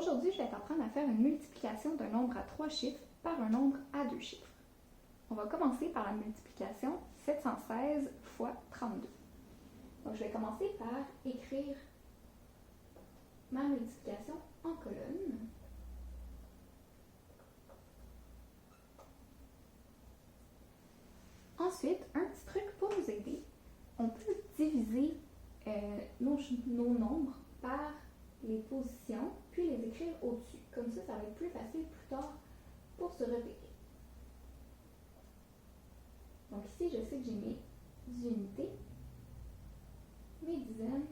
Aujourd'hui, je vais t'apprendre à faire une multiplication d'un nombre à 3 chiffres par un nombre à 2 chiffres. On va commencer par la multiplication 716 fois 32. Donc, je vais commencer par écrire ma multiplication en colonne. Ensuite, un petit truc pour nous aider, on peut diviser nos nombres par les positions, puis les écrire au-dessus. Comme ça, ça va être plus facile plus tard pour se repérer. Donc ici, je sais que j'ai mes unités, mes dizaines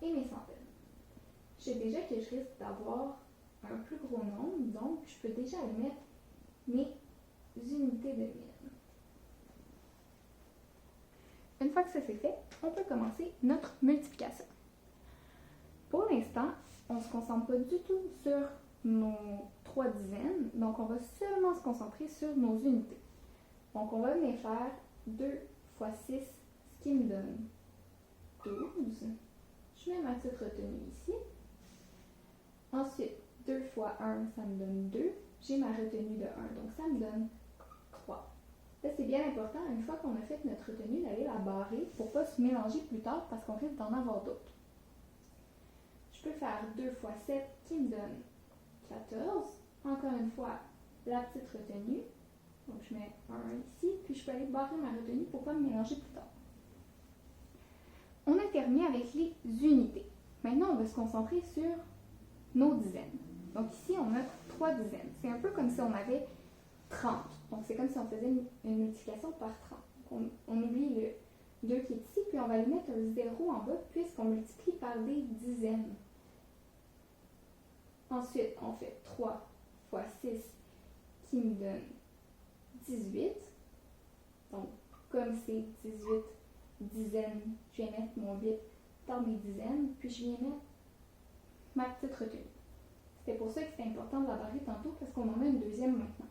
et mes centaines. Je sais déjà que je risque d'avoir un plus gros nombre, donc je peux déjà aller mettre mes unités de mille. Une fois que ça c'est fait, on peut commencer notre multiplication. Pour l'instant, on ne se concentre pas du tout sur nos 3 dizaines, donc on va seulement se concentrer sur nos unités. Donc on va venir faire 2 fois 6, ce qui me donne 12. Je mets ma petite retenue ici. Ensuite, 2 fois 1, ça me donne 2. J'ai ma retenue de 1, donc ça me donne 3. Là, c'est bien important, une fois qu'on a fait notre retenue, d'aller la barrer pour ne pas se mélanger plus tard parce qu'on risque d'en avoir d'autres. Je peux faire 2 fois 7 qui me donne 14. Encore une fois, la petite retenue. Donc, je mets 1 ici, puis je peux aller barrer ma retenue pour ne pas me mélanger plus tard. On a terminé avec les unités. Maintenant, on va se concentrer sur nos dizaines. Donc ici, on a 3 dizaines. C'est un peu comme si on avait 30. Donc, c'est comme si on faisait une multiplication par 30. Donc, on oublie le 2 qui est ici, puis on va aller mettre un 0 en bas puisqu'on multiplie par des dizaines. Ensuite, on fait 3 fois 6 qui me donne 18. Donc, comme c'est 18 dizaines, je viens mettre mon 8 dans mes dizaines, puis je viens mettre ma petite retenue. C'était pour ça que c'était important de la barrer tantôt, parce qu'on en a une deuxième maintenant.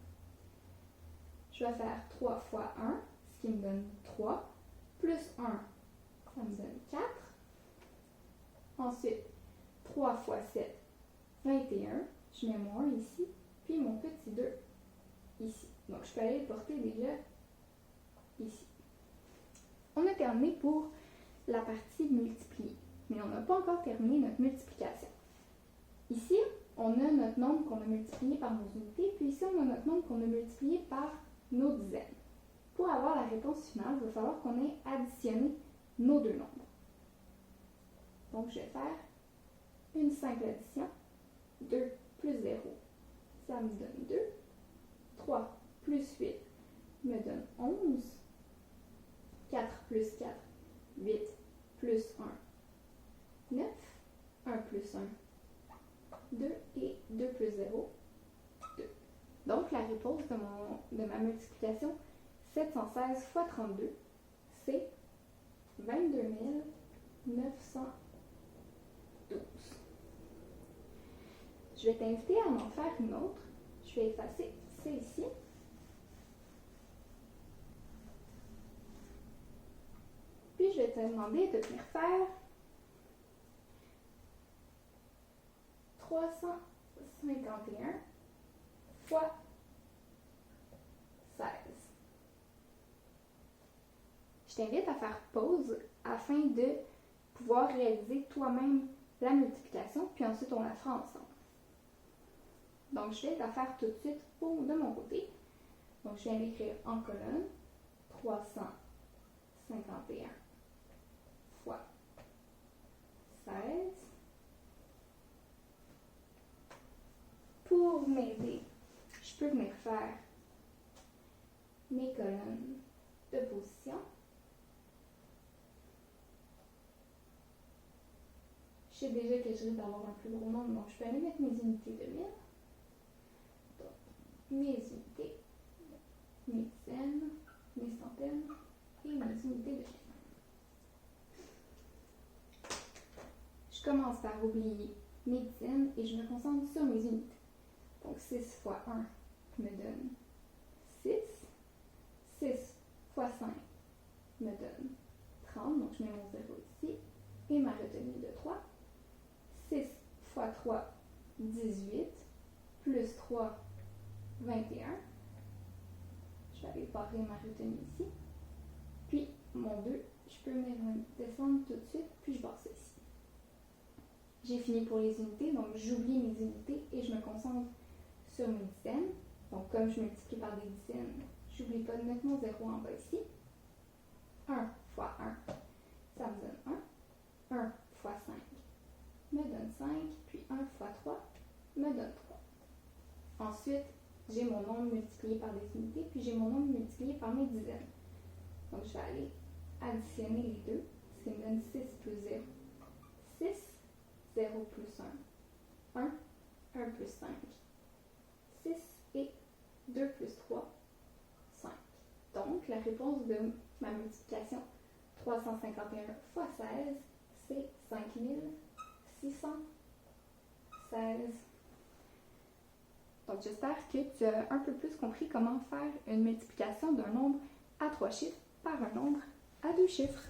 Je vais faire 3 fois 1, ce qui me donne 3, plus 1, ça me donne 4. Ensuite, 3 fois 7, 21. Je mets mon 1 ici, puis mon petit 2 ici. Donc, je peux aller le porter déjà ici. On a terminé pour la partie multipliée, mais on n'a pas encore terminé notre multiplication. Ici, on a notre nombre qu'on a multiplié par nos unités, puis ici, on a notre nombre qu'on a multiplié par nos dizaines. Pour avoir la réponse finale, il va falloir qu'on ait additionné nos deux nombres. Donc, je vais faire une simple addition. 2 plus 0, ça me donne 2. 3 plus 8 me donne 11. 4 plus 4, 8 plus 1, 9. 1 plus 1, 2 et 2 plus 0, 2. Donc, la réponse de ma multiplication 716 fois 32, c'est 22 912. Je vais t'inviter à en faire une autre. Je vais effacer ça ici. Puis, je vais te demander de venir faire 351 fois 16. Je t'invite à faire pause afin de pouvoir réaliser toi-même la multiplication, puis ensuite on la fera ensemble. Donc, je vais la faire tout de suite de mon côté. Donc, je viens d'écrire en colonne 351 fois 16. Pour m'aider, je peux venir faire mes colonnes de position. Je sais déjà que je risque d'avoir un plus gros nombre, donc je peux aller mettre mes unités de 1000. Donc, mes unités, mes dizaines, mes centaines et mes unités de 1000. Je commence par oublier mes dizaines et je me concentre sur mes unités. Donc, 6 fois 1 me donne 6. 6 fois 5 me donne 30. Donc, je mets mon 0 ici et ma retenue de 3. 6 fois 3 18, plus 3, 21. Je vais aller barrer ma retenue ici. Puis, mon 2, je peux venir descendre tout de suite, puis je barre ça ici. J'ai fini pour les unités, donc j'oublie mes unités et je me concentre sur mes dizaines. Donc, comme je multiplie par des dizaines, j'oublie pas de mettre mon 0 en bas ici. 1 fois 1, ça me donne 1. 1 fois 5 me donne 5, puis 1 fois 3 me donne 3. Ensuite, j'ai mon nombre multiplié par des unités, puis j'ai mon nombre multiplié par mes dizaines. Donc, je vais aller additionner les deux, ce qui me donne 6 plus 0. 6, 0 plus 1, 1, 1 plus 5, 6 et 2 plus 3, 5. Donc, la réponse de ma multiplication 351 fois 16, c'est 5616. Donc, j'espère que tu as un peu plus compris comment faire une multiplication d'un nombre à 3 chiffres par un nombre à 2 chiffres.